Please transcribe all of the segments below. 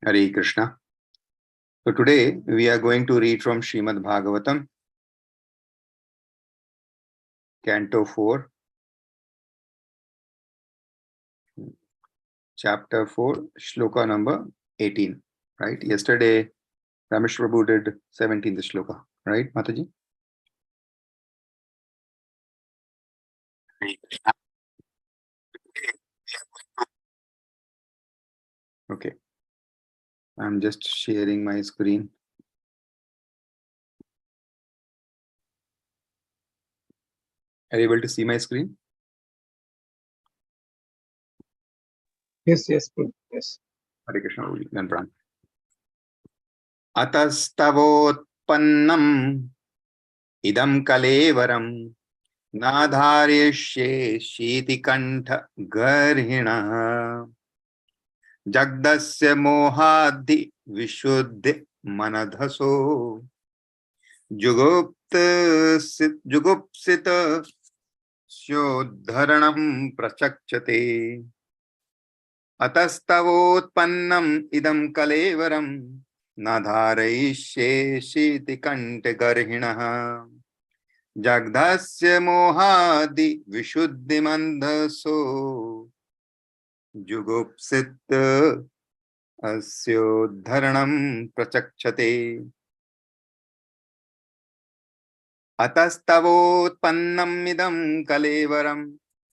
Hare Krishna. So today we are going to read from Srimad Bhagavatam, Canto 4, Chapter 4, Shloka number 18. Right? Yesterday, Ramesh Prabhu did 17th Shloka. Right, Mataji? Okay. I'm just sharing my screen. Are you able to see my screen? Yes, yes, good. Yes. Hare Krishna. Then Pran. Atastavoत्पन्नम् idam kalevaram नाधारयिष्ये शीतिकण्ठ गर्हिणः जगदस्य मोहाद्धि विशुद्धि मनधसो जुगुप्सित स्योद्धरणं प्रचक्षते अतस्तवोत्पन्नम् इदं कलेवरं न धारयिष्ये शीतिकण्ठगर्हिणः जगदस्य मोहादि विशुद्धिमन्धसो जुगुप्सित अस्योद्धरणं प्रचक्षते अतस्तवोत्पन्नम् इदं कलेवरं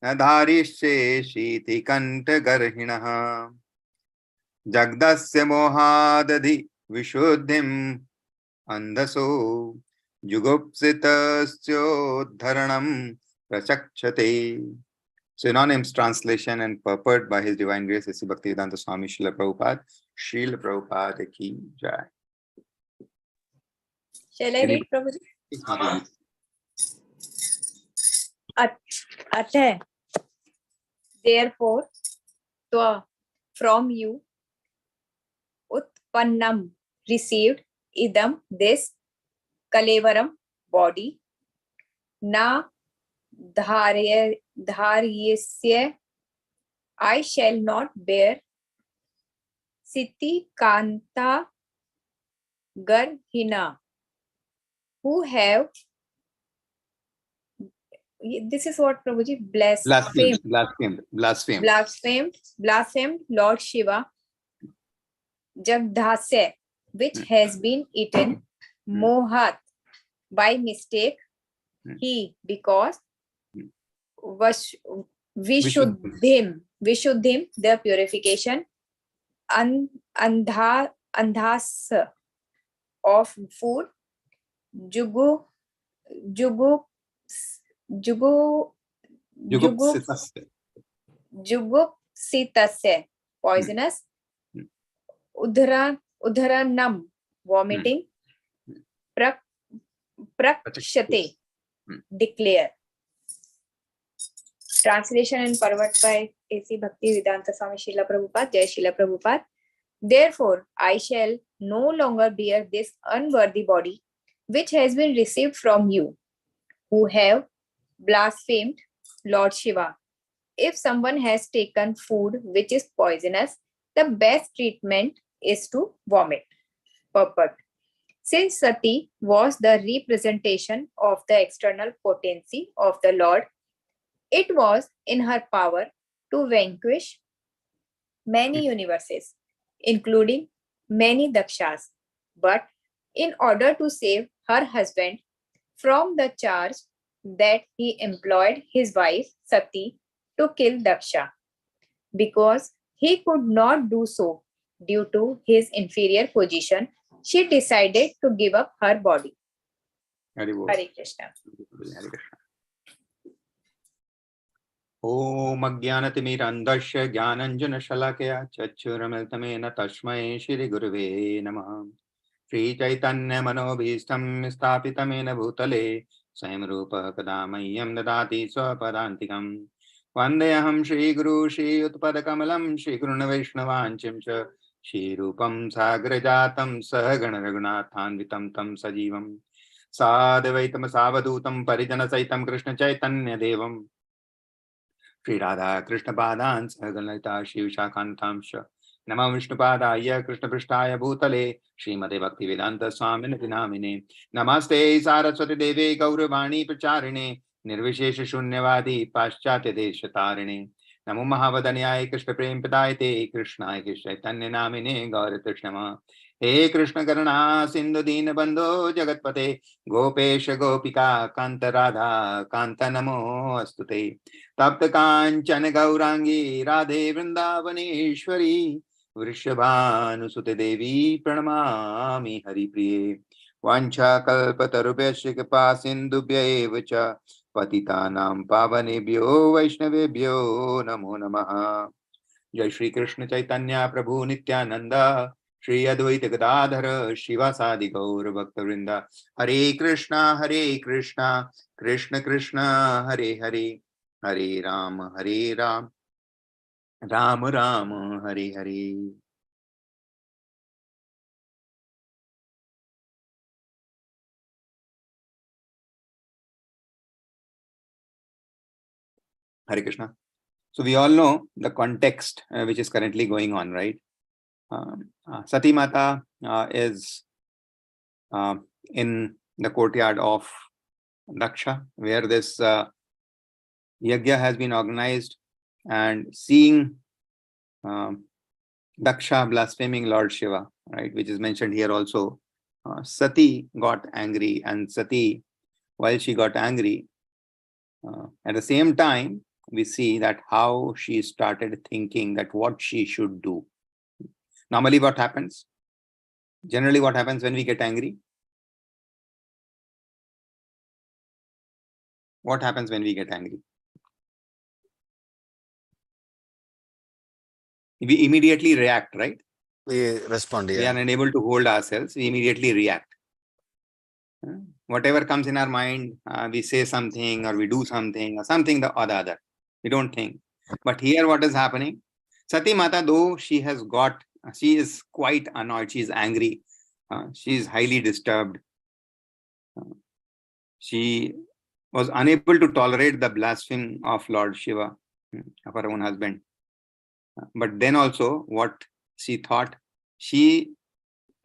न धारिष्ये शीतिकण्ठगर्हिणः जगदस्य मोहादधि विशुद्धिम् अन्धसो जुगुप्सितस्योद्धरणं प्रचक्षते. Synonyms, translation and purport by His Divine Grace A.C. Bhaktivedanta Swami Srila Prabhupada. Srila Prabhupada ki jai. Shall I read, Prabhuji? Atha. Therefore, twa, from you, utpannam, received, idam, this, kalevaram, body, na dharyasya, I shall not bear, siti kanta garhina, who have, this is what Prabhuji, blasphemed Lord Shiva, Jagdhasya, which has been eaten, mohat, by mistake, he, because Vishuddhim, the purification, andhas of food, jugupsitasya, poisonous, udharanam, vomiting, prakshate, declare. Translation and purport by A.C. Bhaktivedanta Swami Srila Prabhupada. Jai Srila Prabhupada. Therefore, I shall no longer bear this unworthy body which has been received from you, who have blasphemed Lord Shiva. If someone has taken food which is poisonous, the best treatment is to vomit. Purport. Since Sati was the representation of the external potency of the Lord, it was in her power to vanquish many universes, including many dakshas. But in order to save her husband from the charge that he employed his wife Sati to kill Daksha, because he could not do so due to his inferior position, she decided to give up her body. Hare Krishna. Hare Krishna. Om Ajnanatimirandasya Jnananjana Shalakaya Chachuramitamena Tashmai Shri Guruve Namah. Shri Chaitanya Manobhishtam Sthapitamena Bhutale Swayam Rupa Kadamayyam Dadati Swapadantikam. Vandeham Shri Guru Shri Utpadakamalam Shri Guruna Vaishnavanchim Cha Shri Rupam Sagrajatam Sahagana Raghunathanvitam Tam Sajivam Sadvaitam Savadutam Parijana Saitam Krishna Chaitanya Devam Shri Radha Krishna Padan Sahaganalita Shri Vishakantamsha Namah Vishnupadaya Krishna Prishtaya Bhutale Srimate Bhaktivedanta Swamini Namine Namaste Saraswati Deve Gauravani Pracharine Nirvishesha Shunyavadi Paschatya Deshatarine Namo Mahavadanyaya Krishna Prem Padayate Krishnaya Chaitanya Namine Gaura Krishnama He Krishna Karana Sindhu Deen Bandho Jagatpate Gopesha Gopika Kanta Radha Kanta Namo Astute Tapta Kanchana Gaurangi Radhe Vrindavaneshwari वृषभानुसुते देवी प्रणमामि हरिप्रिये वाञ्छाकल्पतरुभ्यश्च कृपा सिन्धुभ्य एव च पतितानां पावनेभ्यो वैष्णवेभ्यो नमो नमः। जय श्री कृष्ण चैतन्य प्रभु नित्यानंद श्री अद्वैत गदाधर शिवासादि गौर भक्तवृंद हरे Krishna Krishna Krishna Hare Hare Hare Ram Ram Ram Hare Hare. Hare Krishna. So we all know the context which is currently going on, right? Sati Mata is in the courtyard of Daksha, where this yajna has been organized, and seeing Daksha blaspheming Lord Shiva, right, which is mentioned here also, Sati got angry, and Sati, while she got angry, at the same time, we see that how she started thinking that what she should do. Normally, what happens? Generally, what happens when we get angry? What happens when we get angry? We immediately react, right? We respond, We yeah. are unable to hold ourselves. We immediately react. Whatever comes in our mind, we say something or we do something or something or the other. We don't think. But here, what is happening? Sati Mata, though she is quite annoyed. She is angry. She is highly disturbed. She was unable to tolerate the blasphemy of Lord Shiva, of her own husband. But then also, what she thought, she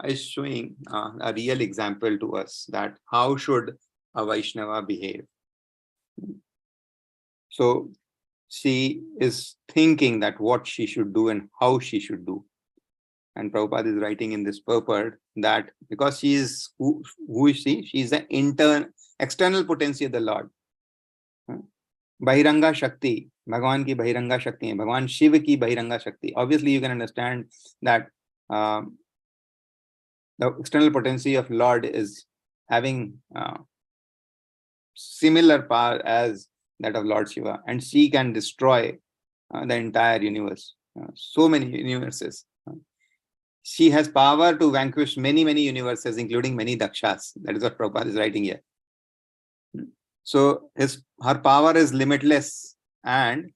is showing a real example to us that how should a Vaishnava behave. So she is thinking that what she should do and how she should do. And Prabhupada is writing in this purport that because she is who is she? She is the external potency of the Lord. Bahiranga Shakti, Bhagavan ki Bahiranga Shakti, Bhagavan Shiva ki Bahiranga Shakti. Obviously, you can understand that the external potency of Lord is having similar power as that of Lord Shiva, and she can destroy the entire universe, so many universes. She has power to vanquish many, many universes, including many dakshas. That is what Prabhupada is writing here. So her power is limitless, and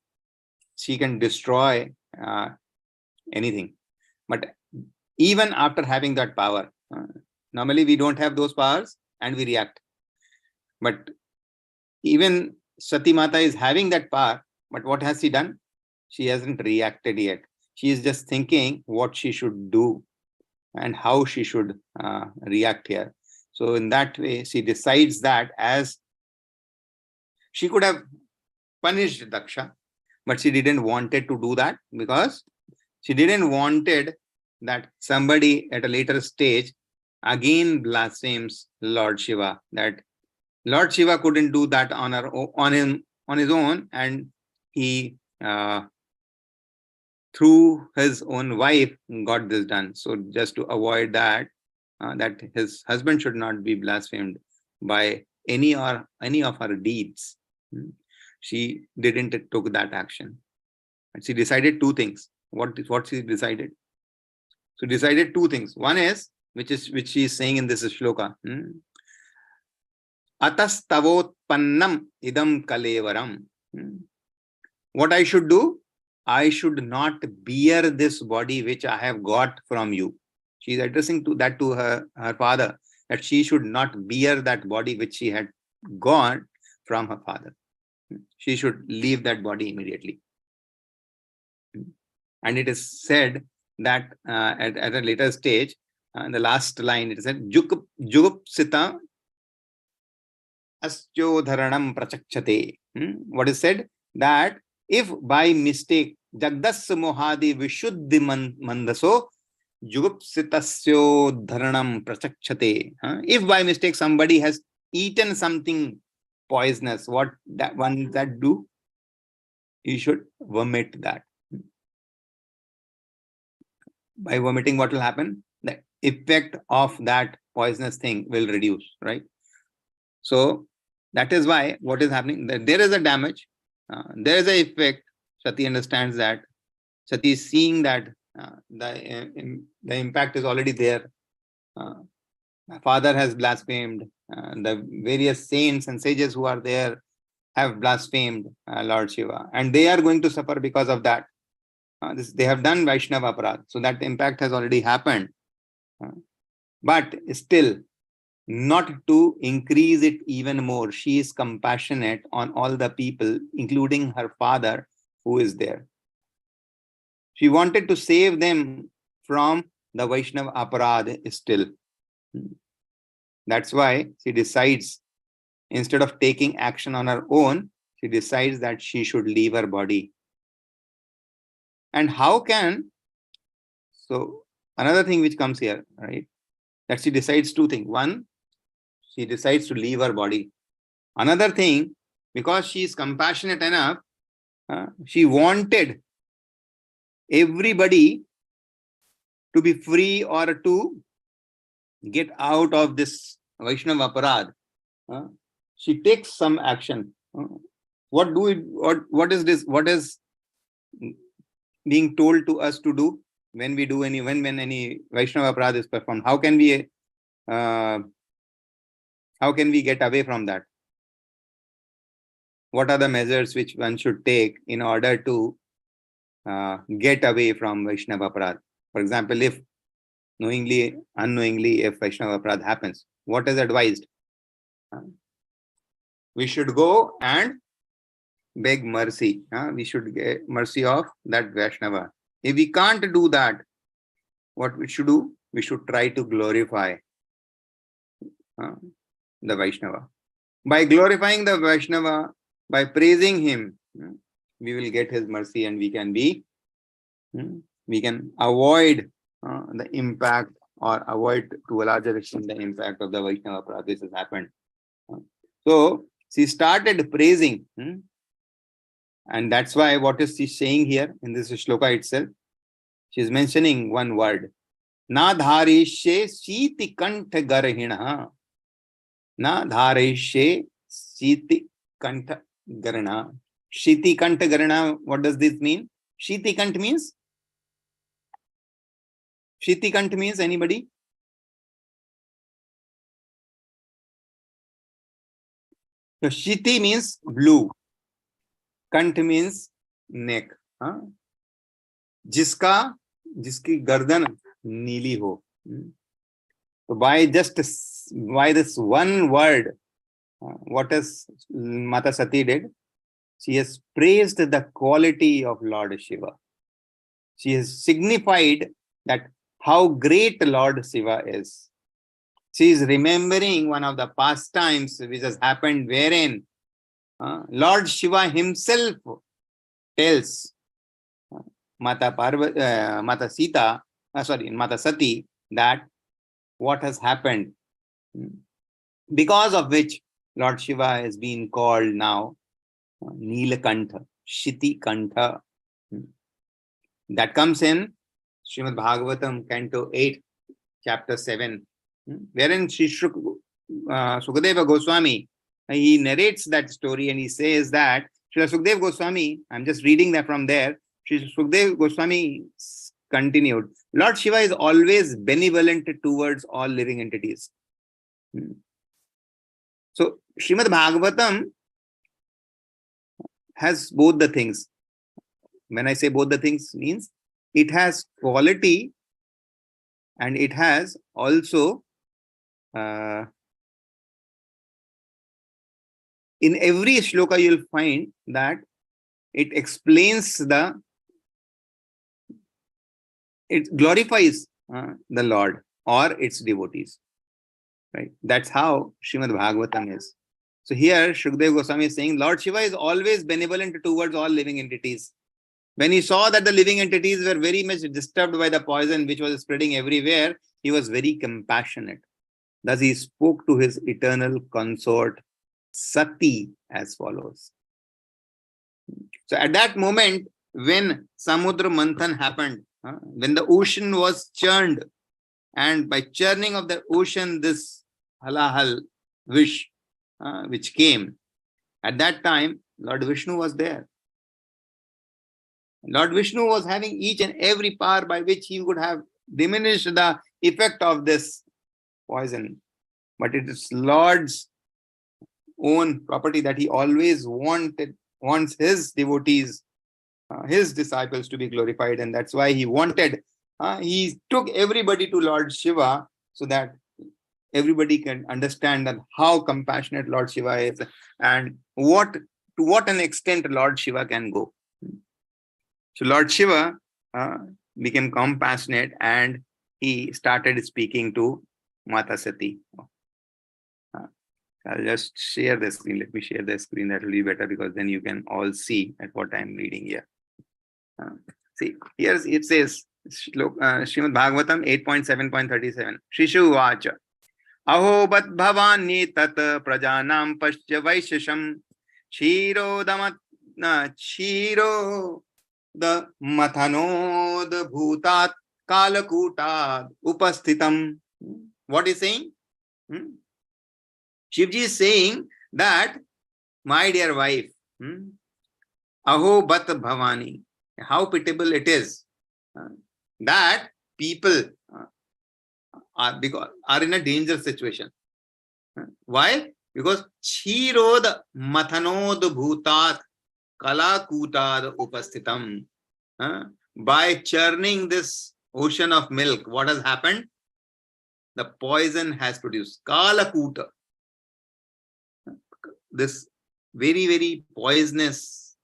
she can destroy anything. But even after having that power, normally we don't have those powers and we react. But even Sati Mata is having that power, but what has she done? She hasn't reacted yet. She is just thinking what she should do and how she should react here. So in that way, she decides that as she could have punished Daksha, but she didn't wanted to do that because she didn't wanted that somebody at a later stage again blasphemes Lord Shiva, that Lord Shiva couldn't do that on his own, and he through his own wife got this done. So just to avoid that, that his husband should not be blasphemed by any of her deeds, she didn't took that action. And she decided two things. What she decided? So decided two things. One is which she is saying in this shloka. Atastavotpannam idam kalevaram. What I should do? I should not bear this body which I have got from you. She is addressing to her father, that she should not bear that body which she had got from her father. She should leave that body immediately. And it is said that at a later stage, in the last line, it said, Jugupsita Aschodharanam Prachakshate. What is said? That if by mistake Jagdas Mohadi Vishuddhi Mandaso Jugupsitasyo Dharanam Prachakshate. If by mistake somebody has eaten something poisonous, what that one that do? You should vomit that. By vomiting, what will happen? The effect of that poisonous thing will reduce, right? So that is why what is happening, there is a damage, there is an effect. Sati understands that. Sati is seeing that the impact is already there. My father has blasphemed. The various saints and sages who are there have blasphemed Lord Shiva, and they are going to suffer because of that. They have done Vaishnava aparadh, so that impact has already happened. But still, not to increase it even more, she is compassionate on all the people, including her father who is there. She wanted to save them from the Vaishnava aparadh still. That's why she decides, instead of taking action on her own, she decides that she should leave her body. And how can, so another thing which comes here, right, that she decides two things. One, she decides to leave her body. Another thing, because she is compassionate enough, she wanted everybody to be free or to get out of this Vaishnava aparadh. She takes some action. What is this? What is being told to us to do when we do when any Vaishnava aparadh is performed? How can we get away from that? What are the measures which one should take in order to get away from Vaishnava aparadh? For example, if knowingly, unknowingly, if Vaishnava aparadh happens, what is advised? We should go and beg mercy. We should get mercy of that Vaishnava. If we can't do that, what we should do? We should try to glorify the Vaishnava. By glorifying the Vaishnava, by praising him, we will get his mercy, and we can avoid the impact, or avoid to a larger extent the impact of the Vaishnava aparadh. This has happened. So she started praising, and that's why what is she saying here in this shloka itself? She is mentioning one word: Na dharishe siti kantha garhina. Na dharishe siti kantha garhina. Shiti kantha garhina. What does this mean? Shiti kantha means? Shiti kantha means anybody? So Shiti means blue. Kant means neck. जिसकी गर्दन नीली हो. So by this one word, what has Mata Sati did? She has praised the quality of Lord Shiva. She has signified that how great Lord Shiva is. She is remembering one of the past times which has happened, wherein Lord Shiva himself tells Mata Sati that what has happened, because of which Lord Shiva has been called now Neelakantha, Shiti Kantha. That comes in Srimad Bhagavatam, Canto 8, Chapter 7, wherein Sukadeva Goswami, he narrates that story, and he says that Srila Sukadeva Goswami, I'm just reading that from there, Srila Sukadeva Goswami continued, Lord Shiva is always benevolent towards all living entities. So Srimad Bhagavatam has both the things. When I say both the things, means it has quality, and it has also in every shloka you'll find that it explains the it glorifies the Lord or its devotees. Right? That's how Srimad Bhagavatam is. So here Shukdev Goswami is saying Lord Shiva is always benevolent towards all living entities. When he saw that the living entities were very much disturbed by the poison which was spreading everywhere, he was very compassionate. Thus he spoke to his eternal consort Sati as follows. So at that moment, when Samudra Manthan happened, when the ocean was churned, and by churning of the ocean, this halahal wish which came, at that time, Lord Vishnu was there. Lord Vishnu was having each and every power by which he would have diminished the effect of this poison. But it is Lord's own property that he always wants his devotees, his disciples to be glorified. And that's why he wanted, he took everybody to Lord Shiva so that everybody can understand that how compassionate Lord Shiva is and to what an extent Lord Shiva can go. So Lord Shiva became compassionate and he started speaking to Mata Sati. I'll just share the screen. Let me share the screen. That will be better because then you can all see at what I'm reading here. See, here it says, Srimad Bhagavatam 8.7.37. Shishu Vacha. Aho bat bhavani tat prajanam pasya vaishasham shiro the mathanod bhutat kalakutad upasthitam. What is saying? Shivji is saying that, my dear wife, aho bat bhavani, how pitiable it is that people are in a dangerous situation. Why? Because Chirod Mathanod Bhutat Kalakutad Upasthitam. By churning this ocean of milk, what has happened? The poison has produced Kalakuta. This very, very poisonous,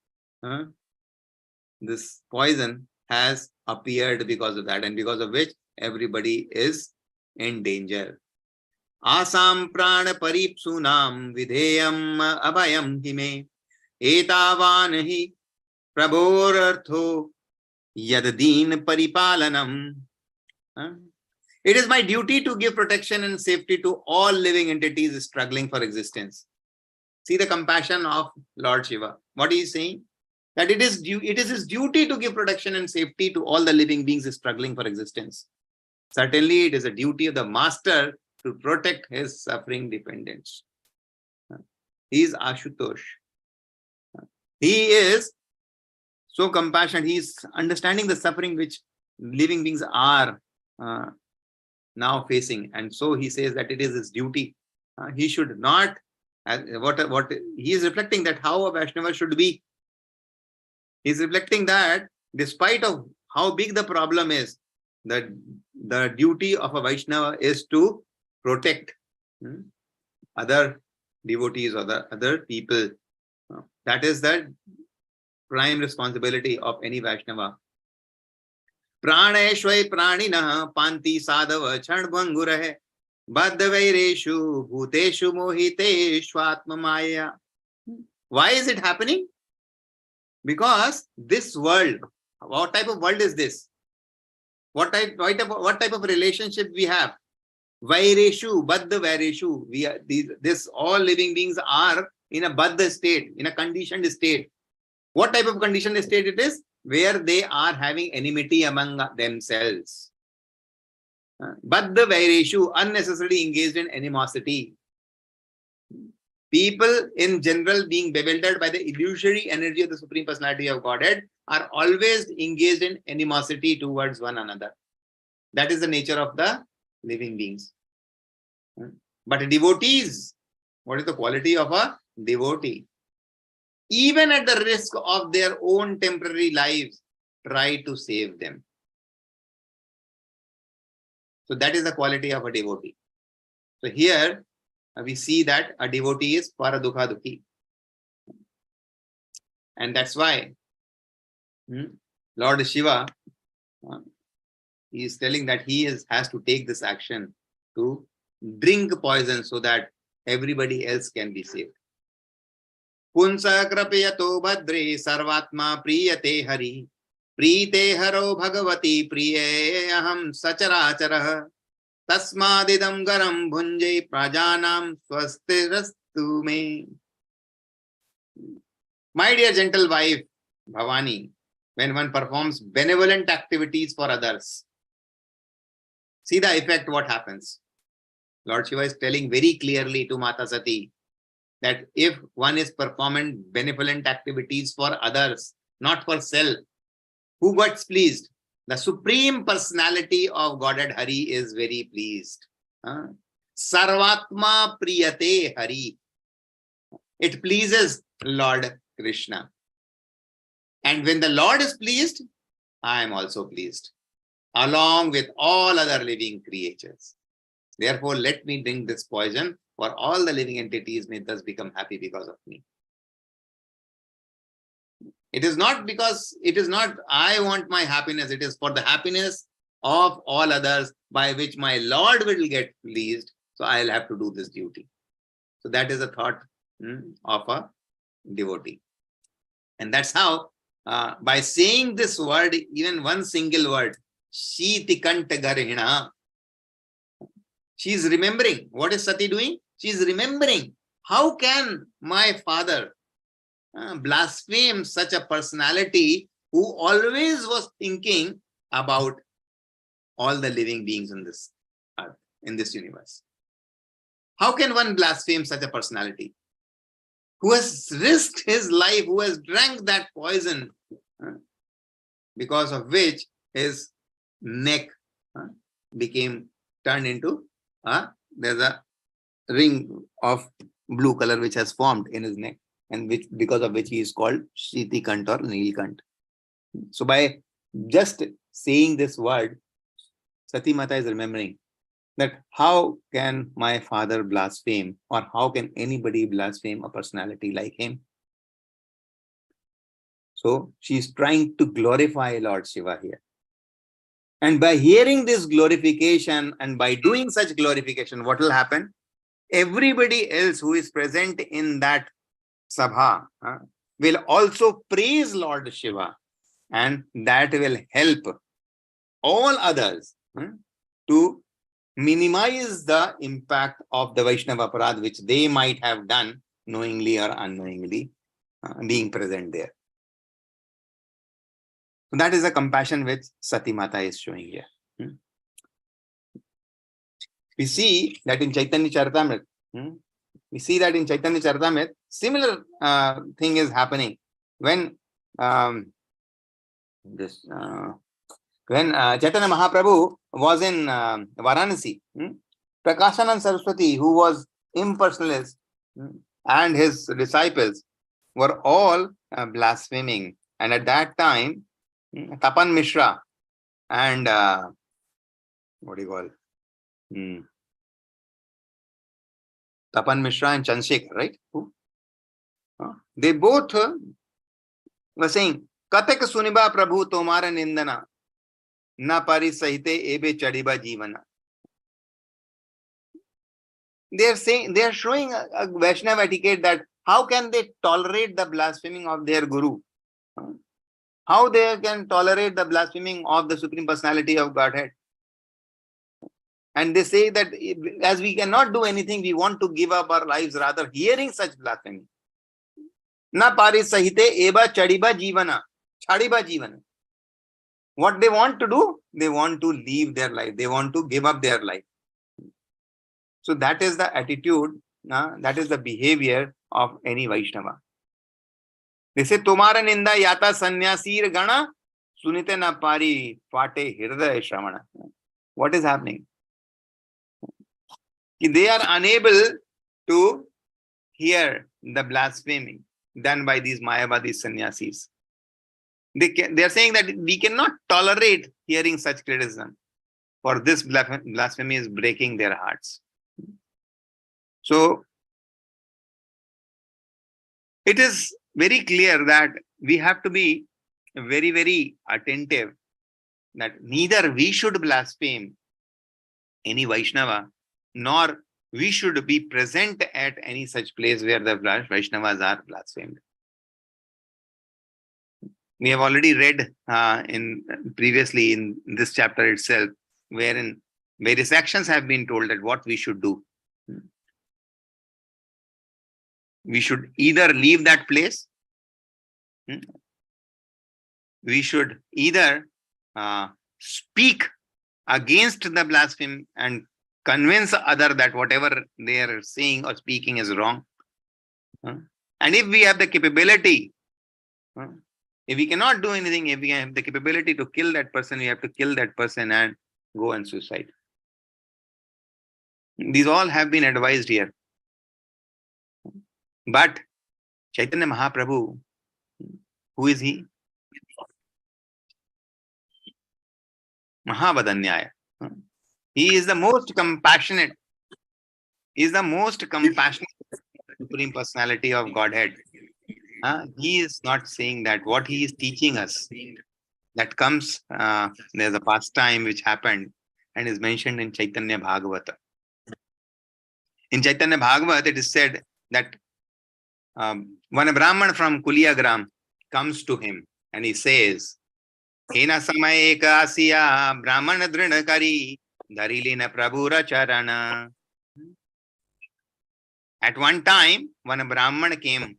this poison has appeared because of that, and because of which everybody is in danger. Asam prana paripsunam videyam abhayam hime etavan hi prabhorartho yadadin paripalanam. It is my duty to give protection and safety to all living entities struggling for existence. See the compassion of Lord Shiva. What he is saying? That it is his duty to give protection and safety to all the living beings struggling for existence. Certainly, it is a duty of the master to protect his suffering dependents. He is Ashutosh. He is so compassionate. He is understanding the suffering which living beings are now facing. And so he says that it is his duty. He should not, what he is reflecting that how a Vaishnava should be. He is reflecting that despite of how big the problem is, the duty of a Vaishnava is to protect other devotees or the other people. That is the prime responsibility of any Vaishnava. Praneshvai pranina panti sadava chanbhangurahe baddhavaireshu bhuteshu mohiteshu atmamaya. Why is it happening? Because this world, what type of world is this? What type of relationship we have? Vaireshu, baddha vaireshu. This all living beings are in a baddha state, in a conditioned state. What type of conditioned state it is? Where they are having enmity among themselves. Baddha vaireshu, unnecessarily engaged in animosity. People in general, being bewildered by the illusory energy of the Supreme Personality of Godhead, are always engaged in animosity towards one another. That is the nature of the living beings. But devotees, what is the quality of a devotee? Even at the risk of their own temporary lives, try to save them. So that is the quality of a devotee. So here we see that a devotee is paradukha dukhi. And that's why Lord Shiva he is telling that has to take this action to drink poison so that everybody else can be saved. Punsa krapayato bhadre sarvatma priyate hari prite haro bhagavati priye aham sacharacharah tasmadidam garam bhunje prajanam swastirastu me. My dear gentle wife, Bhavani, when one performs benevolent activities for others, see the effect, what happens. Lord Shiva is telling very clearly to Mata Sati that if one is performing benevolent activities for others, not for self, who gets pleased? The Supreme Personality of Godhead Hari is very pleased. Sarvatma priyate Hari. It pleases Lord Krishna. And when the Lord is pleased, I am also pleased, along with all other living creatures. Therefore, let me drink this poison, for all the living entities may thus become happy because of me. It is not I want my happiness, it is for the happiness of all others, by which my Lord will get pleased. So I'll have to do this duty. So that is a thought of a devotee. And that's how, by saying this word, even one single word, Shitikanta Garhina, she is remembering. What is Sati doing? She is remembering. How can my father blaspheme such a personality who always was thinking about all the living beings in this earth, in this universe? How can one blaspheme such a personality who has risked his life, who has drank that poison, because of which his neck became turned into there's a ring of blue color which has formed in his neck, and which because of which he is called Shitikant or Nilkant. So by just saying this word, Sati Mata is remembering that how can my father blaspheme, or how can anybody blaspheme a personality like him? So she is trying to glorify Lord Shiva here. And by hearing this glorification and by doing such glorification, what will happen? Everybody else who is present in that sabha will also praise Lord Shiva, and that will help all others to minimize the impact of the Vaishnava aparadh which they might have done knowingly or unknowingly, being present there. So that is the compassion which Sati Mata is showing here. We see that in Chaitanya Charitamrita, similar thing is happening when Chaitanya Mahaprabhu was in Varanasi. Prakashanand Saraswati, who was impersonalist, and his disciples were all blaspheming. And at that time, Tapan Mishra and Tapan Mishra and Chanshik, right? They both were saying, Katak Suniba Prabhu Tomara Nindana, Na Pari Sahite Ebe Chadiba Jivana. They are showing a Vaishnava etiquette that how can they tolerate the blaspheming of their Guru? How they can tolerate the blaspheming of the Supreme Personality of Godhead? And they say that as we cannot do anything, we want to give up our lives rather hearing such blasphemy. Na pari sahite eba chadiba jivana. Chadiba jivana. What they want to do? They want to leave their life. They want to give up their life. So that is the attitude, that is the behavior of any Vaishnava. They say, Tomara ninda yata sannyasir gana, sunite na pari pate hirdaya shravana. What is happening? They are unable to hear the blaspheming done by these Mayavadi sannyasis. They are saying that we cannot tolerate hearing such criticism, for this blasphemy is breaking their hearts. So it is very clear that we have to be very, very attentive that neither we should blaspheme any Vaishnava, nor we should be present at any such place where the Vaishnavas are blasphemed. We have already read previously in this chapter itself, wherein various actions have been told that what we should do. We should either leave that place, we should either speak against the blasphemy and convince other that whatever they are saying or speaking is wrong. And if we have the capability, if we cannot do anything, if we have the capability to kill that person, we have to kill that person and go and suicide. These all have been advised here. But Chaitanya Mahaprabhu, who is he? Mahavadanyaya. He is the most compassionate. He is the most compassionate Supreme Personality of Godhead. He is not saying that. What he is teaching us, that comes, there's a pastime which happened and is mentioned in Chaitanya Bhagavata. In Chaitanya Bhagavata, it is said that when a Brahman from Kuliagram comes to him and he says, Hena samay ekasiya Brahman drinakari dharilina prabhura charana. At one time, when a Brahman came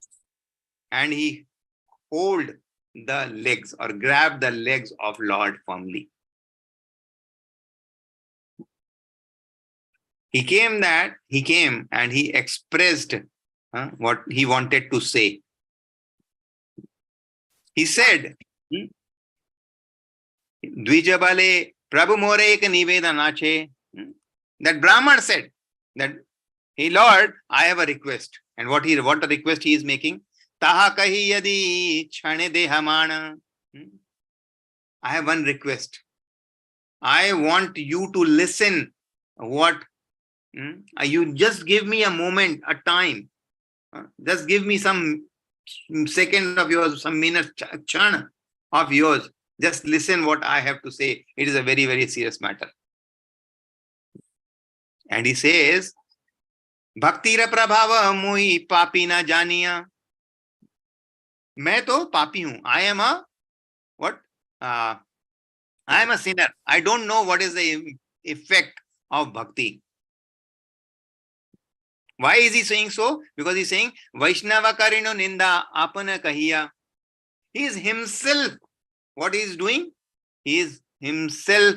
and he hold the legs or grabbed the legs of Lord firmly. He came and he expressed what he wanted to say. He said, Dvijabale Prabhu more ek nivedanache. That Brahman said that, hey Lord, I have a request. And what the request he is making? Taha kahi yadi chhane dehamana. I have one request. I want you to listen. What? You just give me a moment, a time. Just give me some second of yours, some minute, chana of yours. Just listen what I have to say. It is a very, very serious matter. And he says, Bhaktira prabhava mohi papi na janiya. Main to papi hu. I am a what? I am a sinner. I don't know what is the effect of bhakti. Why is he saying so? Because he's saying, Vaishnava karino ninda apana kahiya. He is himself. What he is doing? He is himself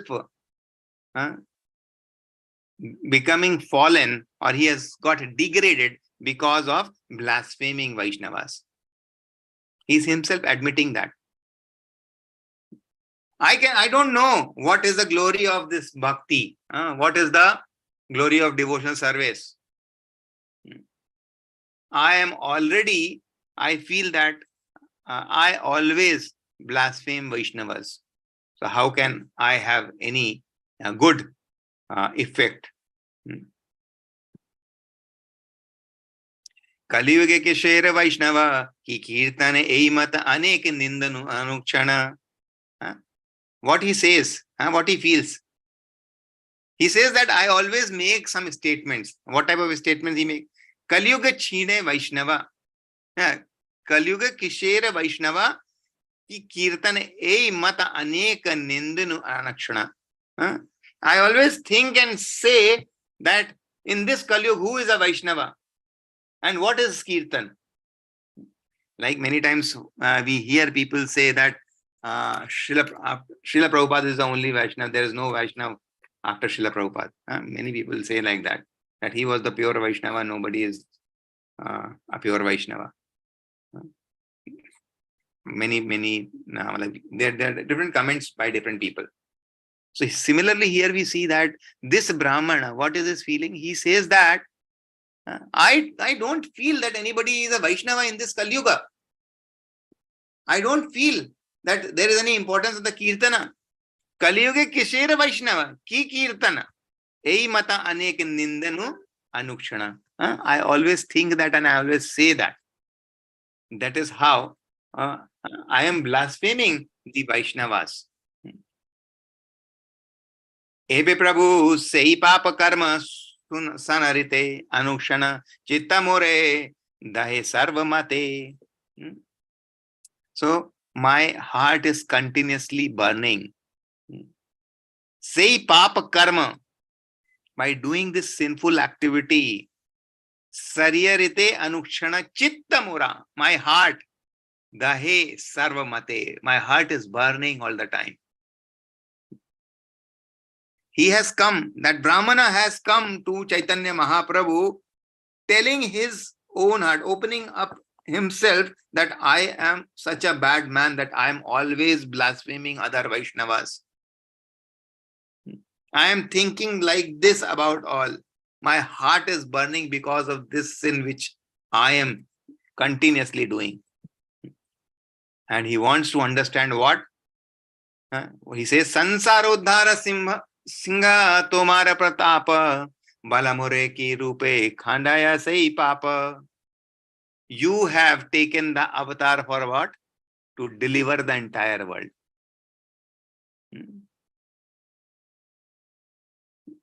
becoming fallen, or he has got degraded because of blaspheming Vaishnavas. He is himself admitting that. I don't know what is the glory of this bhakti. What is the glory of devotional service? I feel that I always blaspheme Vaishnavas. So how can I have any good effect? Kaliyuge ke sher Vaishnava ki kirtan ei mat anek nindanu anukshana. What he says, what he feels. He says that I always make some statements. What type of statements he makes? Kaliyuga chhine Vaishnava. Kaliyuga kisher Vaishnava ki kirtan ei mata aneka nindanu anakshana. I always think and say that in this Kaliyug, who is a Vaishnava? And what is Kirtan? Like many times we hear people say that Srila Prabhupada is the only Vaishnava. There is no Vaishnava after Srila Prabhupada. Many people say like that he was the pure Vaishnava. Nobody is a pure Vaishnava. Many there are different comments by different people. So similarly here we see that this Brahmana, what is his feeling? He says that I don't feel that anybody is a Vaishnava in this Kali Yuga. I don't feel that there is any importance of the Kirtana. Kali Yuga kishera Vaishnava ki Kirtana ei mata anek nindanu anukshana. I always think that and I always say that. That is how I am blaspheming the Vaishnavas. Ebe Prabhu sei papa karma sanarite anukshana chitta more dahe sarva mate. So my heart is continuously burning. Sei papa karma, by doing this sinful activity, saryarite anukshana chitta mora, my heart, dahe sarva mate, my heart is burning all the time. He has come, that Brahmana has come to Chaitanya Mahaprabhu, telling his own heart, opening up himself, that I am such a bad man that I am always blaspheming other Vaishnavas. I am thinking like this about all. My heart is burning because of this sin which I am continuously doing. And he wants to understand what? He says, Sansarodhara Singha Tomara Pratapa Balamure ki Rupe Khandaya Sai Papa. You have taken the avatar for what? To deliver the entire world.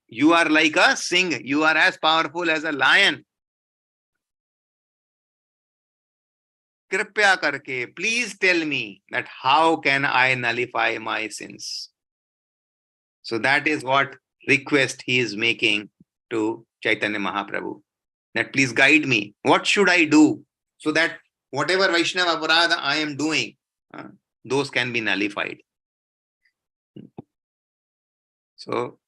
You are like a Singh. You are as powerful as a lion. Kripya karke, please tell me that how can I nullify my sins? So that is what request he is making to Chaitanya Mahaprabhu. That please guide me. What should I do so that whatever Vaishnava aparadha I am doing, those can be nullified. So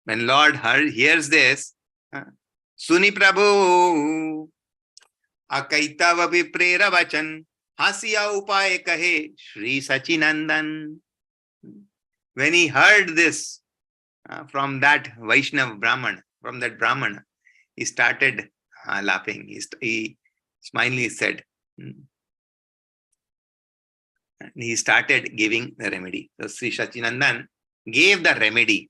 when Lord hears this, Suni Prabhu Akaitava Viprera Vachan Hasya Upaye Kahe Shri Sachinandan. When he heard this from that Vaishnav Brahman, from that Brahman, he started laughing. He smilingly said, and he started giving the remedy. So Sri Sachinandan gave the remedy,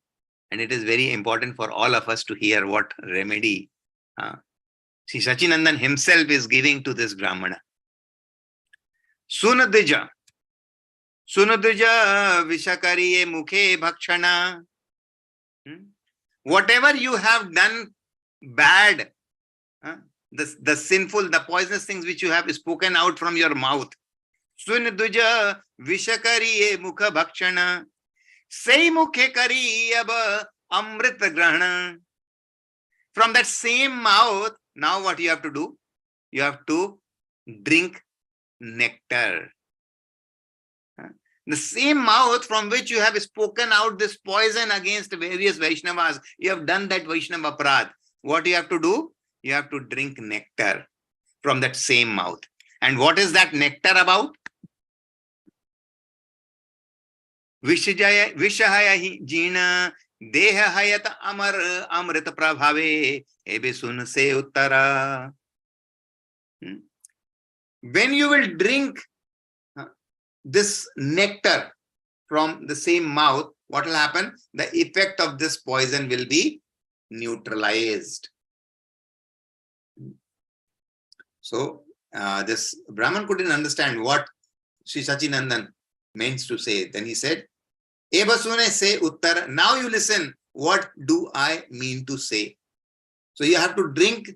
and it is very important for all of us to hear what remedy Sri Sachinandan himself is giving to this Brahmana. Sunadija Vishakariye Mukhe Bhakshana. Whatever you have done bad, the sinful, the poisonous things which you have spoken out from your mouth. Sunduja Vishakariye Mukha Bhakshana. Say Mukhe Kari Aba Amrit Grahana. From that same mouth, now what you have to do? You have to drink nectar. The same mouth from which you have spoken out this poison against various Vaishnavas, you have done that Vaishnava aparadh. What you have to do? You have to drink nectar from that same mouth. And what is that nectar about? Vishahaya jina deha hayat amar amrita prabhave ebe sun se uttara. When you will drink this nectar from the same mouth, what will happen? The effect of this poison will be neutralized. So this Brahman couldn't understand what Sri Sachinandan meant to say. Then he said, Eba sune se uttar. Now you listen. What do I mean to say? So you have to drink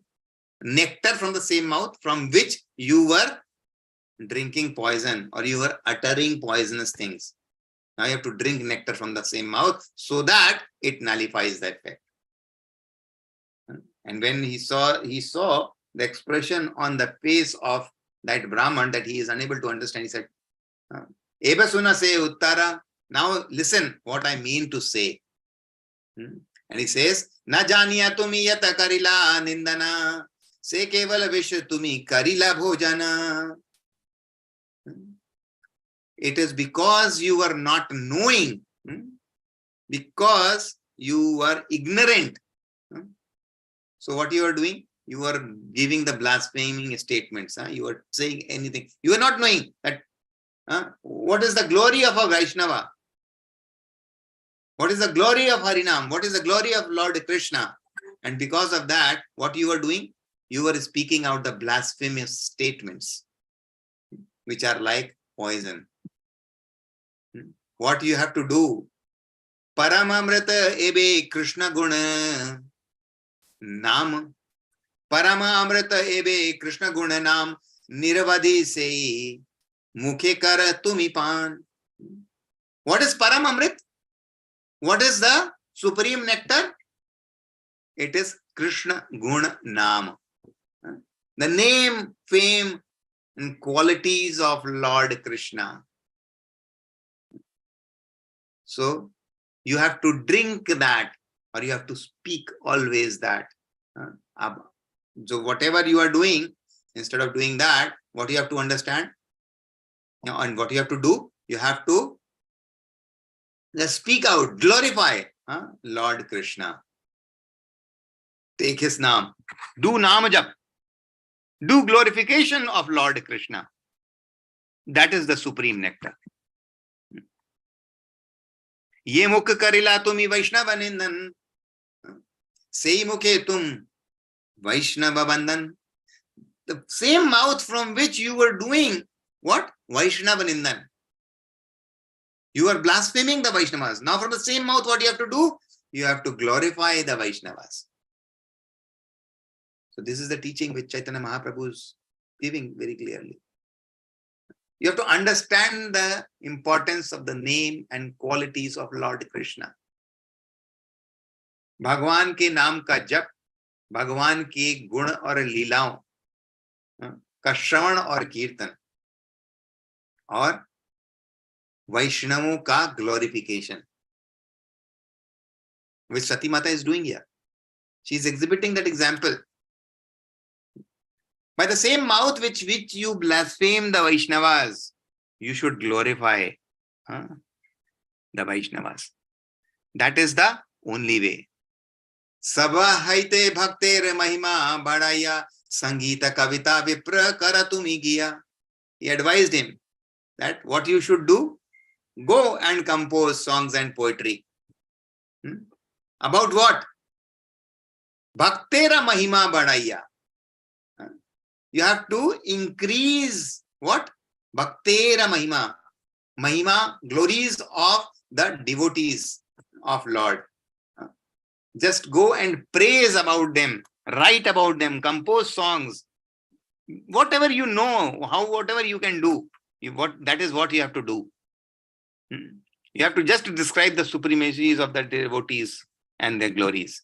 nectar from the same mouth from which you were drinking poison, or you were uttering poisonous things. Now you have to drink nectar from the same mouth so that it nullifies the effect. And when he saw the expression on the face of that Brahman that he is unable to understand, he said, Eba suna se uttara. Now listen what I mean to say. And he says, Na janiya tumi yata karila nindana se kevala vish tumi karila bhojana. It is because you were not knowing, because you were ignorant. So what you are doing? You are giving the blaspheming statements. You are saying anything. You are not knowing that what is the glory of a Vaishnava? What is the glory of Harinam? What is the glory of Lord Krishna? And because of that, what you are doing? You are speaking out the blasphemous statements, which are like poison. What you have to do? Paramamrit ebe Krishna guna nam. Paramamrit ebe Krishna guna nam nirvadi se mukhe kar tumi pan. What is Paramamrit? What is the supreme nectar? It is Krishna Guna Nam. The name, fame, and qualities of Lord Krishna. So you have to drink that, or you have to speak always that. So whatever you are doing, instead of doing that, what you have to understand, and what you have to do, you have to just speak out, glorify Lord Krishna. Take his name. Do Nam Jap. Do glorification of Lord Krishna. That is the supreme nectar. Ye mukh karila tumi Vaishnava nindan. Sei mukhe tum Vaishnava bandan. The same mouth from which you were doing what? Vaishnava nindan. You are blaspheming the Vaishnavas. Now from the same mouth, what you have to do? You have to glorify the Vaishnavas. So this is the teaching which Chaitanya Mahaprabhu is giving very clearly. You have to understand the importance of the name and qualities of Lord Krishna. भगवान के नाम का जप, भगवान के गुण और लीलाओं का श्रवण और कीर्तन, और वैष्णवों का glorification, which Sati Mata is doing here. She is exhibiting that example. By the same mouth which you blaspheme the Vaishnavas, you should glorify the Vaishnavas. That is the only way. Sabha haite bhakter mahima badaya sangita kavita vipra karatumi giya. He advised him that what you should do, go and compose songs and poetry. About what? Bhaktera mahima badaya. You have to increase what? Bhaktera mahima. Mahima, glories of the devotees of Lord. Just go and praise about them, write about them, compose songs. Whatever you know, whatever you can do, that is what you have to do. You have to just describe the supremacies of the devotees and their glories.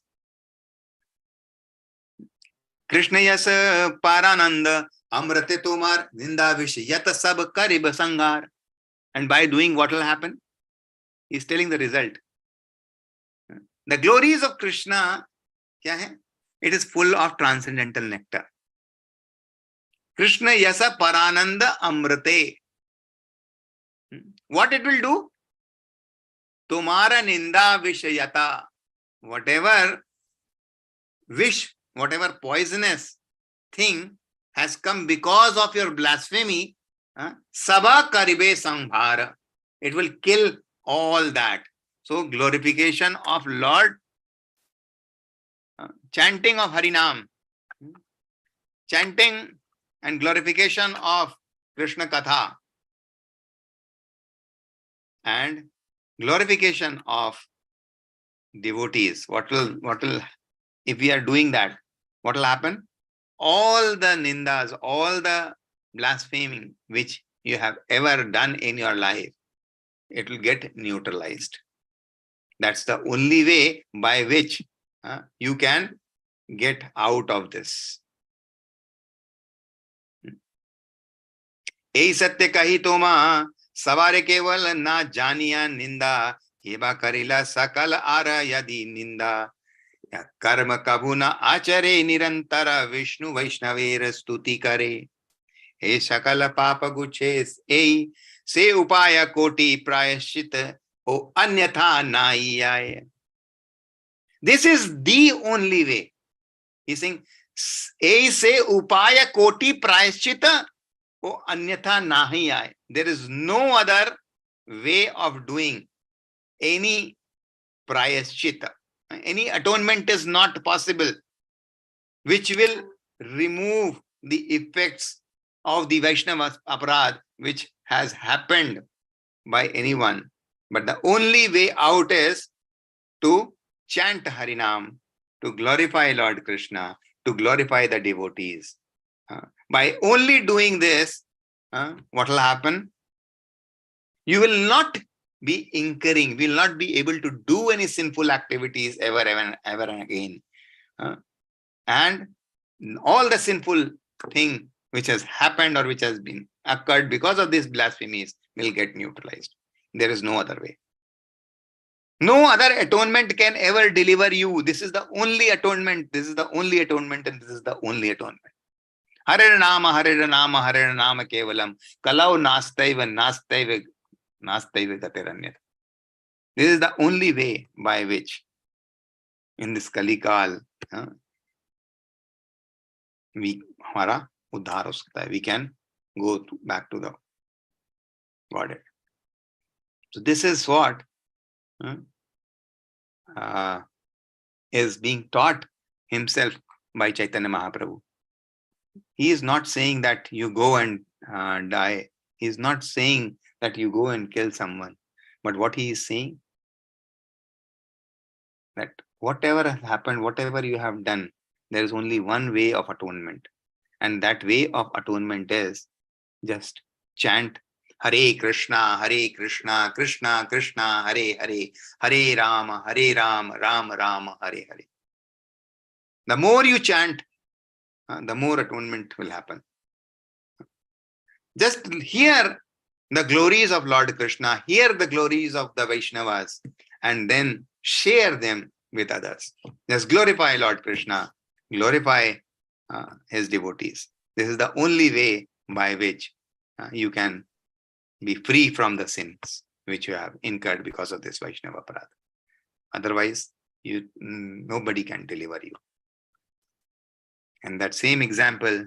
Krishna yasa parananda amrate tomar ninda vish yata sab karib sangar. And by doing, what will happen? He is telling the result. The glories of Krishna, kya hai? It is full of transcendental nectar. Krishna yasa parananda amrate. What it will do? Tumara ninda vishayata. Whatever wish, whatever poisonous thing has come because of your blasphemy, sabha karibe sanghara. It will kill all that. So glorification of Lord, chanting of Harinam, chanting and glorification of Krishna Katha, and glorification of devotees. What will, if we are doing that, what will happen? All the nindas, all the blaspheming which you have ever done in your life, it will get neutralized. That's the only way by which you can get out of this. Ei satya kahi toma savare keval na janiya ninda heba karila sakal ara yadi ninda karma kabuna achare nirantara Vishnu Vaishnavera stuti kare he sakala papa guches ei se upaya koti prayashita o anyatha naiyaya. This is the only way. He's saying, Aise upaya koti prayashchita o anyatha nahi. There is no other way of doing any prayashchita. Any atonement is not possible, which will remove the effects of the Vaishnava aparad which has happened by anyone. But the only way out is to chant Harinam, to glorify Lord Krishna, to glorify the devotees. By only doing this, what will happen? You will not be incurring, will not be able to do any sinful activities ever and again. And all the sinful thing which has happened or which has been occurred because of these blasphemies will get neutralized. There is no other way. No other atonement can ever deliver you. This is the only atonement. This is the only atonement, and this is the only atonement. Hare Nama, Hare Nama, Hare Nama Kevalam. Kalau nastaiva, nastaiva gatiranyat. This is the only way by which in this Kalikal, हमारा उद्धार हो सकता है. We can go back to the Godhead. So this is what is being taught himself by Chaitanya Mahaprabhu. He is not saying that you go and die. He is not saying that you go and kill someone. But what he is saying, that whatever has happened, whatever you have done, there is only one way of atonement. And that way of atonement is just chant Hare Krishna, Krishna Krishna, Hare Hare, Hare Rama, Rama Rama, Hare Hare. The more you chant, the more atonement will happen. Just hear the glories of Lord Krishna, hear the glories of the Vaishnavas, and then share them with others. Just glorify Lord Krishna, glorify his devotees. This is the only way by which you can be free from the sins which you have incurred because of this Vaishnava Parad. Otherwise, nobody can deliver you. And that same example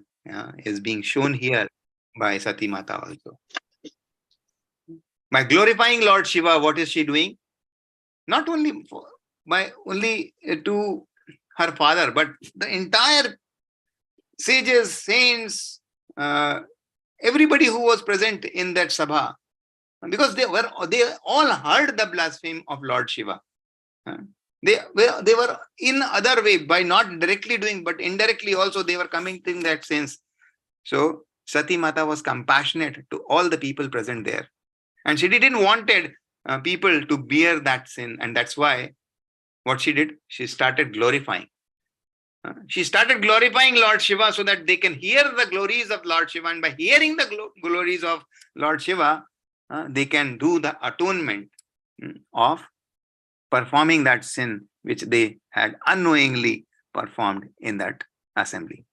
is being shown here by Sati Mata also. By glorifying Lord Shiva, what is she doing? Not only to her father, but the entire sages, saints, everybody who was present in that sabha, because they all heard the blasphemy of Lord Shiva. They were in other way, by not directly doing, but indirectly also they were coming in that sense. So Sati Mata was compassionate to all the people present there. And she didn't wanted people to bear that sin. And that's why what she did, she started glorifying. She started glorifying Lord Shiva so that they can hear the glories of Lord Shiva. And by hearing the glories of Lord Shiva, they can do the atonement of performing that sin which they had unknowingly performed in that assembly.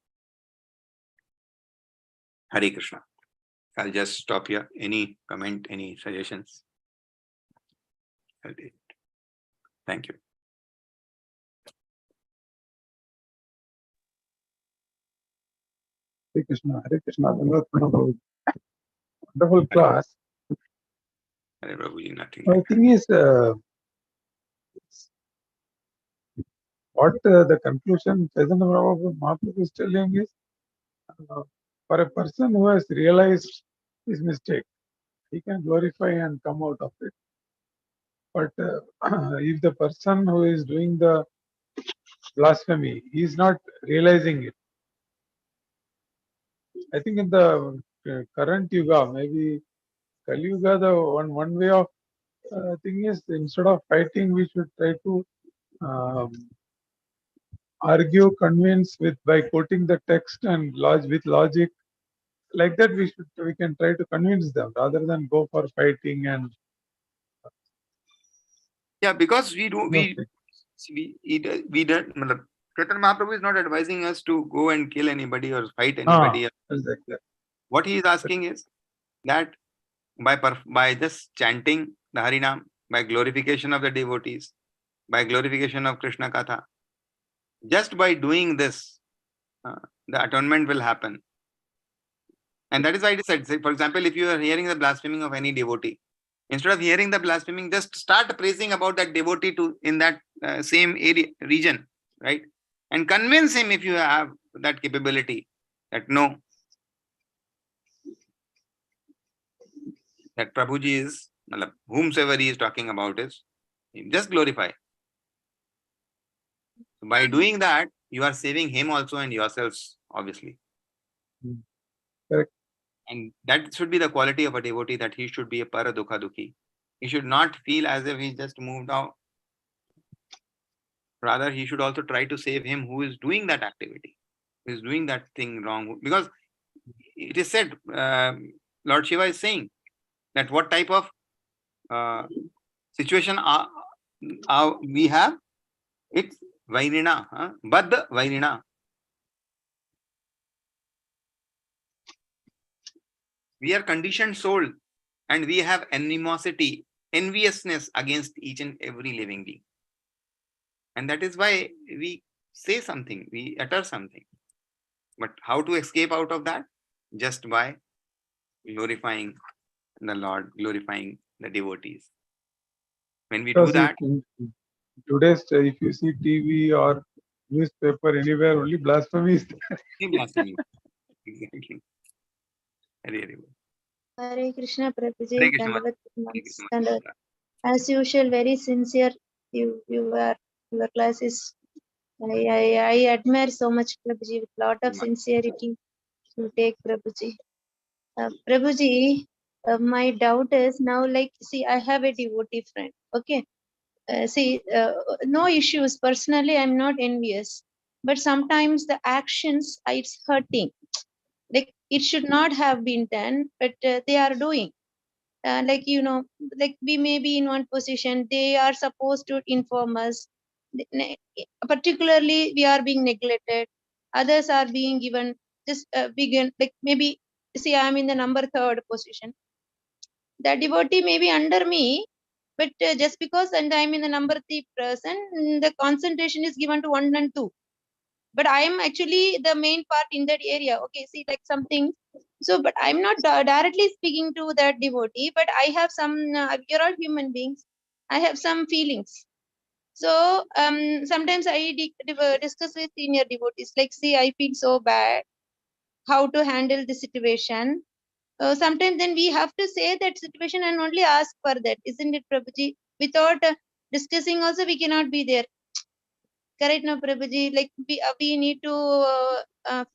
Hare Krishna. I'll just stop here. Any comment, any suggestions? Thank you. Hare Krishna, Hare Krishna. Wonderful class. Hare Prabhuji, nothing. The thing is, what the conclusion Chaitanya Mahaprabhu is telling is, for a person who has realized his mistake, he can glorify and come out of it. But if the person who is doing the blasphemy, he is not realizing it. I think in the current Yuga, maybe Kali Yuga, the one way of thing is, instead of fighting, we should try to argue, convince by quoting the text and with logic. Like that, we can try to convince them rather than go for fighting and. Yeah, because we don't. Chaitanya Mahaprabhu is not advising us to go and kill anybody or fight anybody. Exactly. What he is asking is that by just chanting the Harinam, by glorification of the devotees, by glorification of Krishna Katha, just by doing this, the atonement will happen. And that is why it is said, say, for example, if you are hearing the blaspheming of any devotee, instead of hearing the blaspheming, just start praising about that devotee in that same region, right? And convince him, if you have that capability, that no, that Prabhuji is, whomsoever he is talking about is, just glorify. By doing that, you are saving him also and yourselves, obviously. Correct. And that should be the quality of a devotee, that he should be a para dukha dukhi. He should not feel as if he just moved out. Rather, he should also try to save him who is doing that activity, who is doing that thing wrong. Because it is said, Lord Shiva is saying that what type of situation we have, it's Vairina, Baddha Vairina. We are conditioned soul and we have animosity, enviousness against each and every living being. And that is why we say something, we utter something. But how to escape out of that? Just by glorifying the Lord, glorifying the devotees. When we do Because that, in today's, if you see TV or newspaper anywhere, only blasphemy is there. blasphemy. Exactly. Very good. Hare Krishna Prabhuji, Hare Krishna. Dandavat Hare Krishna. Dandavat. As usual, very sincere. You are, your class is. I admire so much Prabhuji with lot of sincerity. You take Prabhuji. Prabhuji, my doubt is now, like, see, I have a devotee friend. Okay. No issues. Personally, I'm not envious. But sometimes the actions, it's hurting. Like, it should not have been done, but they are doing. Like, like we may be in one position, they are supposed to inform us. Particularly, we are being neglected. Others are being given this begin, like maybe, see, I'm in the number third position. The devotee may be under me, but just because and I'm in the number three person, the concentration is given to 1 and 2. But I am actually the main part in that area. Okay, see, like something. So, but I'm not directly speaking to that devotee, but I have some, you're all human beings. I have some feelings. So, sometimes I discuss with senior devotees, like, see, I feel so bad, how to handle the situation. Sometimes then we have to say that situation and only ask for that, isn't it, Prabhuji? Without discussing also, we cannot be there. Correct, no, Prabhuji? Like, we need to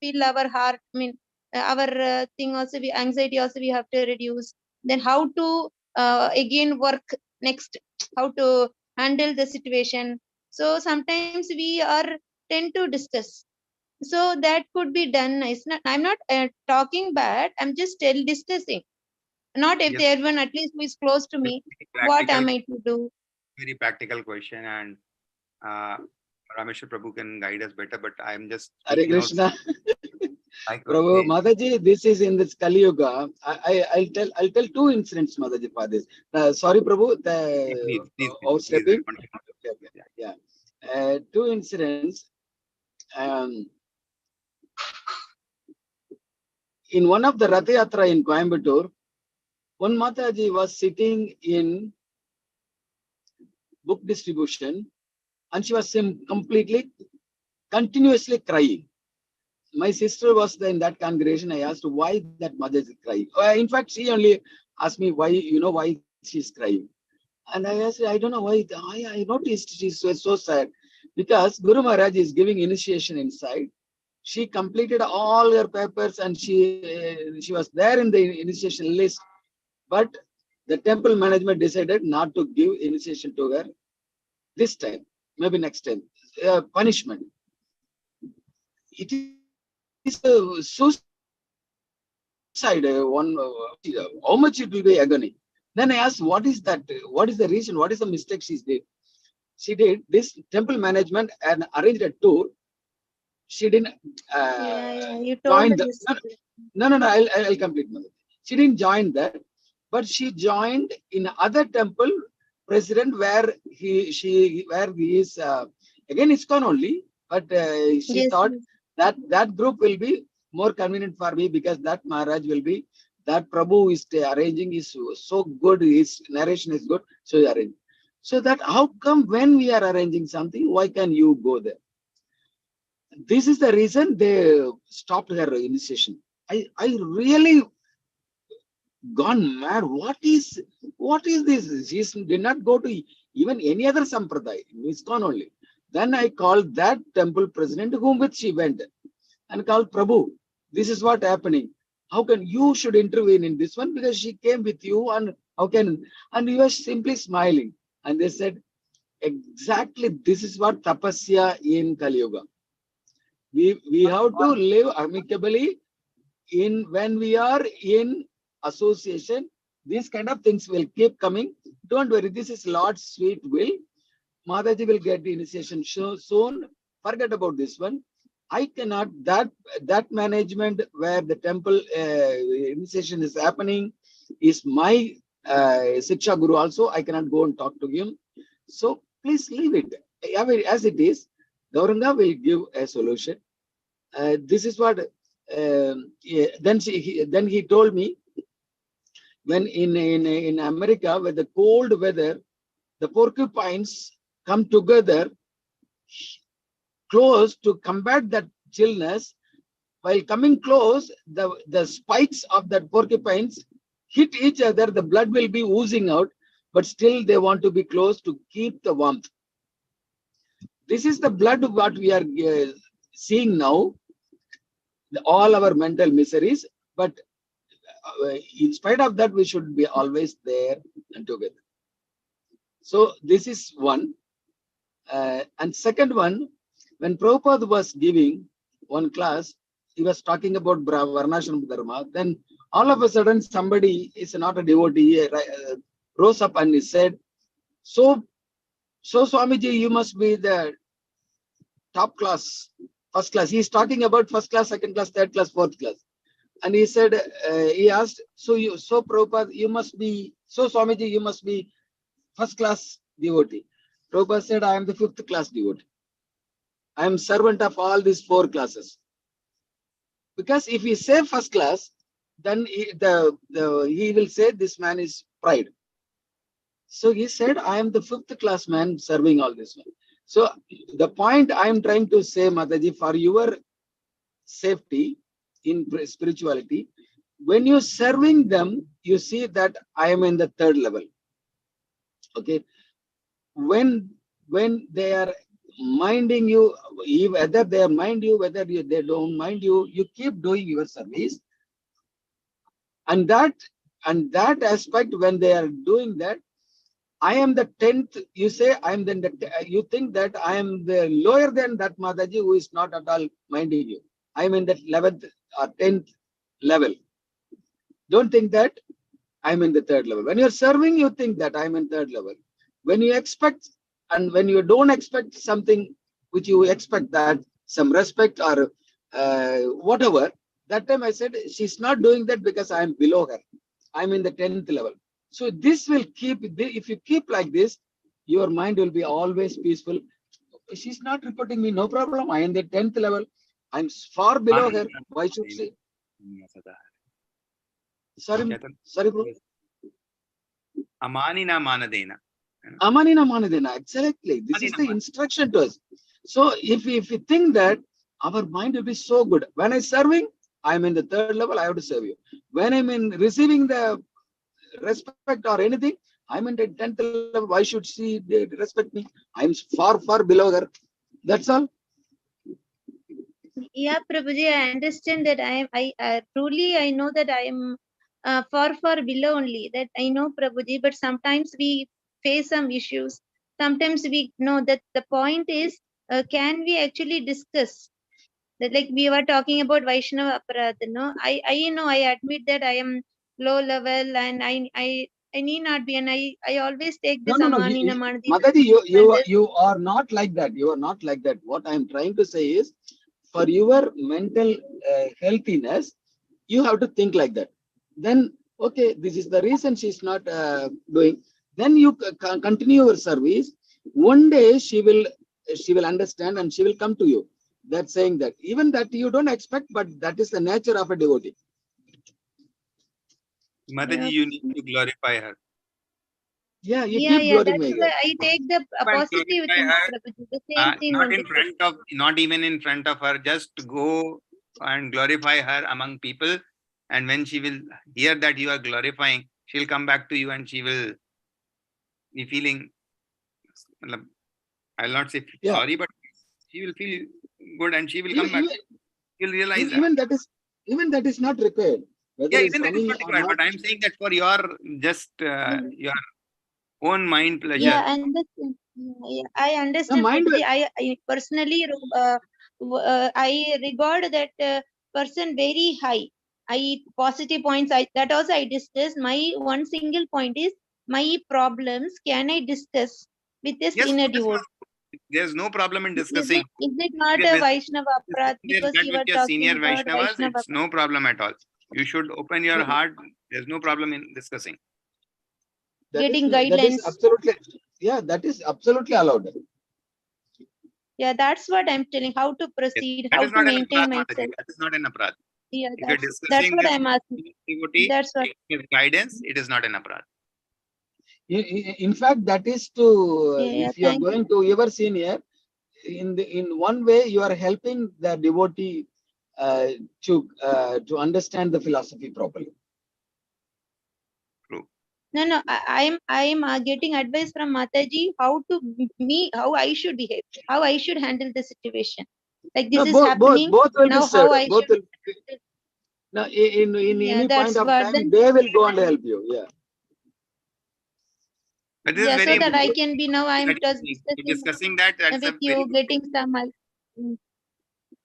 feel our heart. I mean, our thing also, anxiety also we have to reduce. Then how to again work next, how to handle the situation. So sometimes we are tend to discuss. So that could be done. It's not, I'm not talking bad. I'm just discussing. Not if Yes, everyone at least who is close to me. What practical, am I to do? very practical question, and Rameshwar Prabhu can guide us better. But I'm just Hare speaking out Krishna. like Prabhu, Mataji, this is in this Kali Yuga. I'll tell two incidents, Mataji, for this. Sorry, Prabhu, please, overstepping. continue. Okay. Yeah. Two incidents. Um, in one of the Rath Yatra in Coimbatore, one Mataji was sitting in book distribution and she was completely, continuously crying. My sister was in that congregation. I asked why that mother is crying. In fact, she only asked me why, why she's crying. And I asked, I don't know why. I noticed she's so sad because Guru Maharaj is giving initiation inside. She completed all her papers and she was there in the initiation list. But the temple management decided not to give initiation to her this time, maybe next time. Punishment. It is suicide. How much it will be agony. Then I asked, what is that? What is the reason? What is the mistake she did? She did this temple management and arranged a tour. She didn't You told join the. this. No. I'll complete. She didn't join that, but she joined in other temple president where he is again ISKCON only, but she Yes, thought yes. that group will be more convenient for me because that Maharaj will be, that Prabhu is arranging is so good, his narration is good, so he arranged. So that how come when we are arranging something, why can you go there? This is the reason they stopped her initiation. I really gone mad. What is this? She did not go to even any other sampradaya. ISKCON only. Then I called that temple president, whom with she went, and called Prabhu. This is what happening. How can you should intervene in this one, because she came with you, and how can, and you were simply smiling. And they said, exactly this is what tapasya in Kali Yuga. We have to live amicably in when we are in association. These kind of things will keep coming. Don't worry, this is Lord's sweet will. Mataji will get the initiation soon. Forget about this one. I cannot, that management where the temple initiation is happening is my Siksha Guru also. I cannot go and talk to him. So please leave it as it is. Gauranga will give a solution. This is what then he told me, when in America, with the cold weather, the porcupines come together close to combat that chillness. While coming close, the spikes of that porcupines hit each other, the blood will be oozing out, but still they want to be close to keep the warmth. This is the blood what we are seeing now, all our mental miseries, but in spite of that, we should be always there and together. So this is one. And second one, when Prabhupada was giving one class, he was talking about Varnashram Dharma. Then all of a sudden, somebody is not a devotee, rose up and he said, so Swamiji, you must be the top class, first class. He is talking about first class, second class, third class, fourth class. And he said, he asked, so Prabhupada, you must be, so Swamiji, you must be first class devotee. Prabhupada said, I am the fifth class devotee. I am servant of all these four classes. Because if we say first class, then he will say this man is pride. So he said, I am the fifth class man serving all this one. So the point I am trying to say, Mataji, for your safety in spirituality, when you're serving them, you see that I am in the third level. Okay. When they are minding you, whether they mind you, whether they don't mind you, you keep doing your service. And that aspect, when they are doing that, I am the 10th, you say, you think that I am the lower than that Mataji who is not at all minding you. I am in the 11th or 10th level. Don't think that I'm in the third level. When you're serving, you think that I'm in third level. When you expect, and when you don't expect something which you expect, that some respect or whatever, that time I said, she's not doing that because I'm below her. I'm in the 10th level. So this will keep, if you keep like this, your mind will be always peaceful. She's not reporting me, no problem. I am the 10th level. I'm far below her. Why should she? Sorry, bro. Amanina manadena. Amanina manadena. Exactly. This is the instruction to us. So if we think that, our mind will be so good. When I'm serving, I'm in the third level, I have to serve you. When I'm in receiving the respect or anything, I'm in the 10th level. Why should she respect me? I'm far, far below her. That's all. Yeah, Prabhuji, I understand that I truly, I know that I am far, far below only, that I know, Prabhuji, but sometimes we face some issues. Sometimes we know that the point is, can we actually discuss that, like we were talking about Vaishnava Aparadha, no? I know, I admit that I am low level and I need not be, and I always take this No. Amanina Manadi. Mataji, you are not like that. You are not like that. What I am trying to say is, for your mental healthiness, you have to think like that. Then, okay, this is the reason she's not doing. Then you continue your service. One day she will understand and she will come to you. That's saying that. Even that you don't expect, but that is the nature of a devotee. Mataji, you need to glorify her. Yeah, you Yeah, keep that's glorifying why her. I take the positive Glorify things, her, Prabhuji, the same thing only. not even in front of her, just go and glorify her among people. And when she will hear that you are glorifying, she'll come back to you and she will be feeling I'll not say Yeah. sorry, but she will feel good and she will come Even, back. She'll realize that. even that is not required. Whether Yeah, it's even that is funny not or required. not. But I'm saying that for your just your own mind pleasure. Yeah, I understand. Yeah, I understand. mind Prabhuji. I personally, I regard that person very high. Positive points. That also I discussed. My one single point is my problems. Can I discuss with a Yes, senior yes, devotee? there's no problem in Is discussing. it not If a you're Vaishnava aparadh? discussing Because that you with were your senior talking about Vaishnavas, Vaishnava. it's no problem at all. You should open your heart. There's no problem in discussing. Getting that guidelines. is absolutely, yeah, that is absolutely allowed. Yeah, that's what I'm telling. How to proceed, That how is to not an maintain aparadh, myself. Mataji. That is not an aparadh. Yeah, If you're that's discussing what this I'm asking. devotee, That's what. with guidance, it is not an aparadh. In fact, that is to, Yeah, if you are thank going to your senior, in one way you are helping the devotee to understand the philosophy properly. True. No. I'm getting advice from Mataji how I should behave, how I should handle the situation. Like this No, is happening both will now. be said. How I Both should. will. Now, in Yeah, any point that's of what. time, Then they will go and help you. Yeah. But this is yeah, very so that I important. can be now. I'm That just you're discussing that. That's a with very you, good getting some.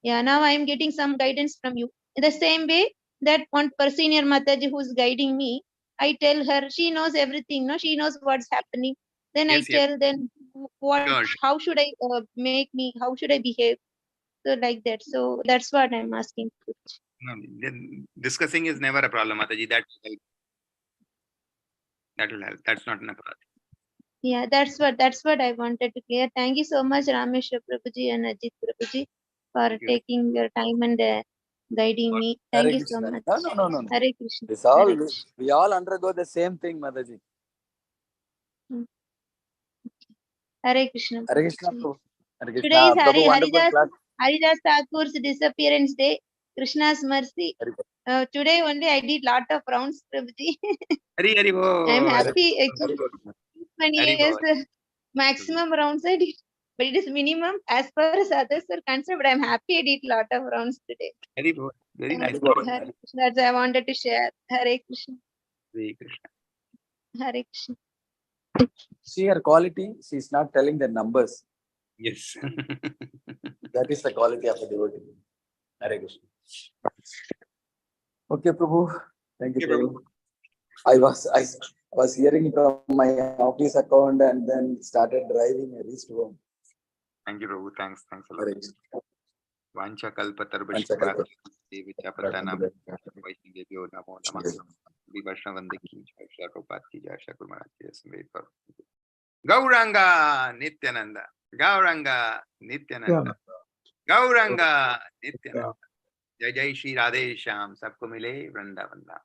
Yeah, now I'm getting some guidance from you. In the same way that one senior Mataji who's guiding me, I tell her she knows everything. No, she knows what's happening. Then Yes, I yes. tell them what, Sure. how should I how should I behave? So like that. So that's what I'm asking. No, then discussing is never a problem, Mataji. That will help. That will help. That's not an aparadh. Yeah, that's what I wanted to clear. Thank you so much, Rameshwar Prabhuji and Ajit Prabhuji, for Thank you. taking your time and guiding me. Hare Thank you so Krishna. much. No. Hare Krishna. It's all, Hare Krishna. we all undergo the same thing, Mataji. Hare Krishna. Hare Krishna, Prabhuji. Prabhu. Hare Krishna. Today is Prabhu, wonderful class. Haridas Thakur's disappearance day. Krishna's mercy. Hare Krishna. Today only I did lot of rounds, Prabhuji. Hari Hari I'm Bol. happy. Hare Actually, Krishna. many Hari years Bol. maximum rounds I did, but it is minimum as far as others are concerned. But I'm happy I did lot of rounds today. Hari Bol. Very nice. Hare Krishna. That's I wanted to share. Hare Krishna. Hare Krishna. Hare Krishna. See her quality, she's not telling the numbers. Yes. That is the quality of a devotee. Hare Krishna. Okay, Prabhu. Thank you, Okay, Prabhu. I was hearing from my office account and then started driving. I reached home. Thank you, Prabhu. Thanks a lot. Hare Krishna. Vancha kalpatarvishya Vancha kalpatarvishya. Devicha pratana Vaishnavyo namo namah. Vivashnavande ki jai, Prabhupada ki jai, Guru Maharaj ki jai, Samved Prabhu. Gauranga Nityananda. Gauranga Nityananda. Gauranga Nityananda. जय जय श्री राधे श्याम सबको मिले वृंदावन धाम।